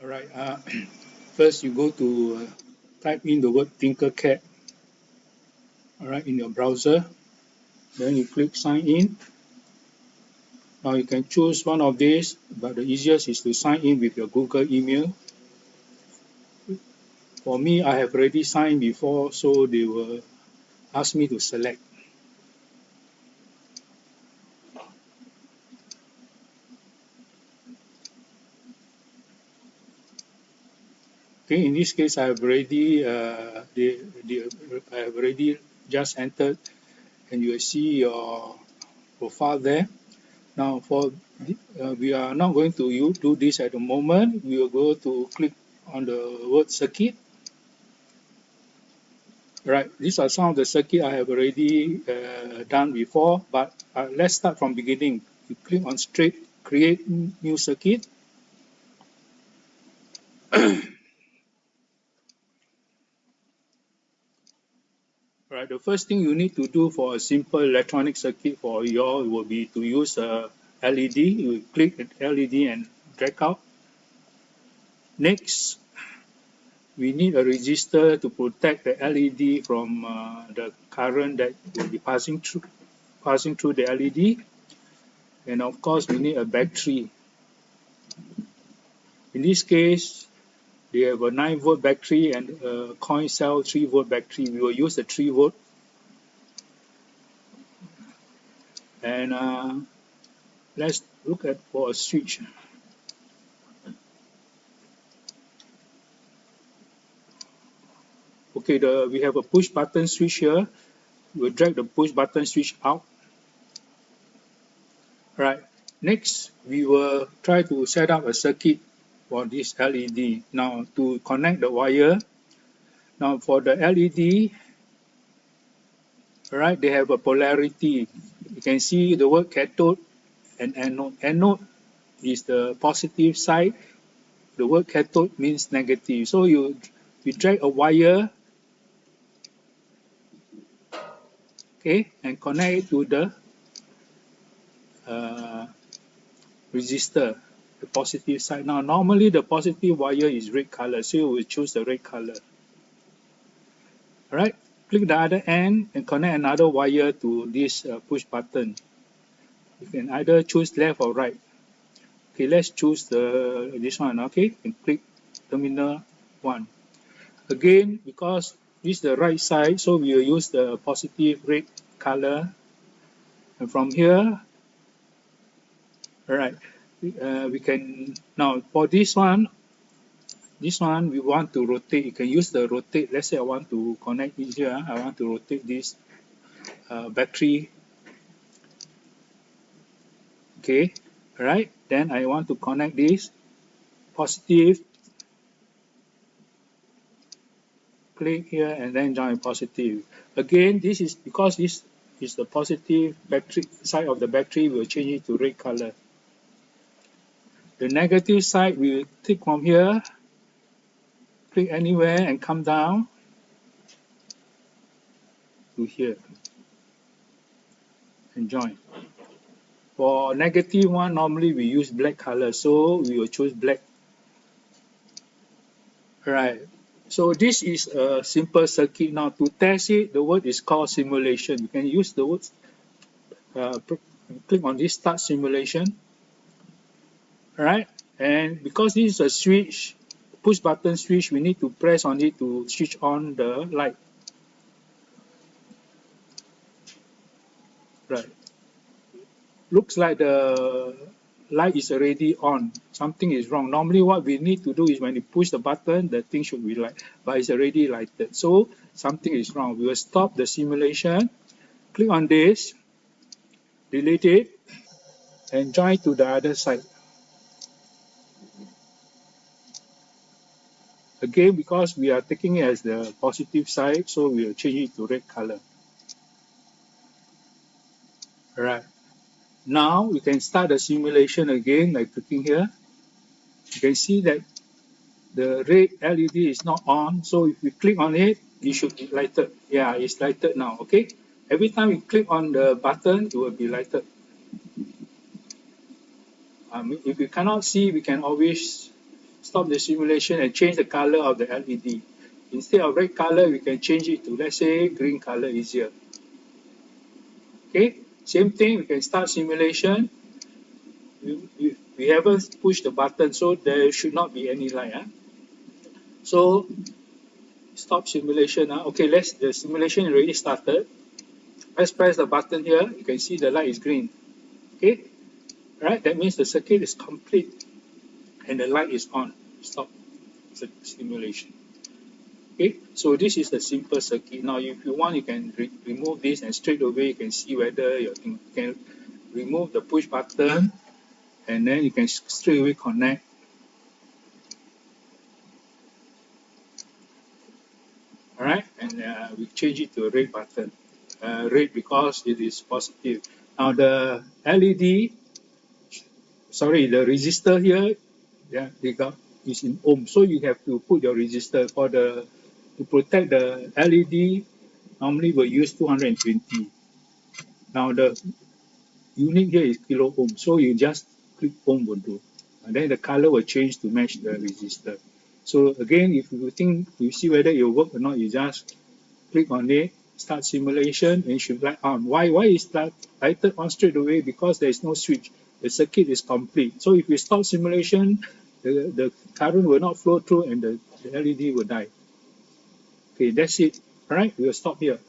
All right. First, you go to type in the word Tinkercad. All right, in your browser. Then you click sign in. Now you can choose one of these, but the easiest is to sign in with your Google email. For me, I have already signed before, so they will ask me to select. Okay, in this case, I have already I have already just entered, and you will see your profile there. Now, we are not going to do this at the moment. We will go to click on the word circuit. Right, these are some of the circuit I have already done before, but let's start from beginning. You click on straight create new circuit. Right, the first thing you need to do for a simple electronic circuit for your will be to use a LED. You click at LED and drag out. Next, we need a resistor to protect the LED from the current that will be passing through the LED. And of course, we need a battery. In this case, they have a 9-volt battery and a coin cell 3-volt battery. We will use the 3-volt. And let's look at for a switch. Okay, we have a push button switch here. We'll drag the push button switch out. Right. Next, we will try to set up a circuit for this LED. Now, to connect the wire. Now, for the LED, right, they have a polarity. You can see the word cathode and anode. Anode is the positive side. The word cathode means negative. So you drag a wire, okay, and connect it to the uh, resistor, the positive side. Now, normally the positive wire is red color, so you will choose the red color. All right, click the other end and connect another wire to this push button. You can either choose left or right. Okay, let's choose this one. Okay, and click terminal 1. Again, because this is the right side, so we will use the positive red color. And from here, all right, we can now for this one we want to rotate. You can use the rotate. Let's say I want to connect it here. I want to rotate this battery. Okay, all right. Then I want to connect this positive. Click here and then join positive. Again, this is because this is the positive battery side of the battery. We'll change it to red color. The negative side, we will click from here, click anywhere and come down to here and join. For negative one, normally we use black color, so we will choose black. Right. So this is a simple circuit. Now to test it, the word is called simulation. You can use the word, click on this start simulation. Right. And because this is a switch, push button switch, we need to press on it to switch on the light. Right. Looks like the light is already on. Something is wrong. Normally what we need to do is when you push the button, the thing should be light, but it's already lighted. So something is wrong. We will stop the simulation, click on this, delete it, and join to the other side. Again, because we are taking it as the positive side, so we will change it to red color. Alright. Now we can start the simulation again by clicking here. You can see that the red LED is not on, so if we click on it, it should be lighted. Yeah, it's lighted now, okay? Every time we click on the button, it will be lighted. If we cannot see, we can always stop the simulation and change the color of the LED. Instead of red color, we can change it to, let's say, green color easier. Okay, same thing, we can start simulation. We haven't pushed the button, so there should not be any light. So stop simulation. Okay, the simulation already started. Let's press the button here. You can see the light is green. Okay, right? That means the circuit is complete and the light is on. Stop the simulation. Okay, so this is the simple circuit. Now, if you want, you can remove this, and straight away you can see whether your thing. You can remove the push button, and then you can straight away connect. All right, and we change it to a red button. Red because it is positive. Now the LED, sorry, the resistor here, yeah, they got is in ohm. So you have to put your resistor for the to protect the LED. Normally we use 220. Now the unit here is kilo ohm, so you just click ohm will do. And then the color will change to match the resistor. So again, if you think you see whether it will work or not, you just click on it, start simulation, and it should light on. Why is that lighted on straight away? Because there is no switch. The circuit is complete. So if we stop simulation, the current will not flow through and the LED will die. Okay, that's it. All right, we'll stop here.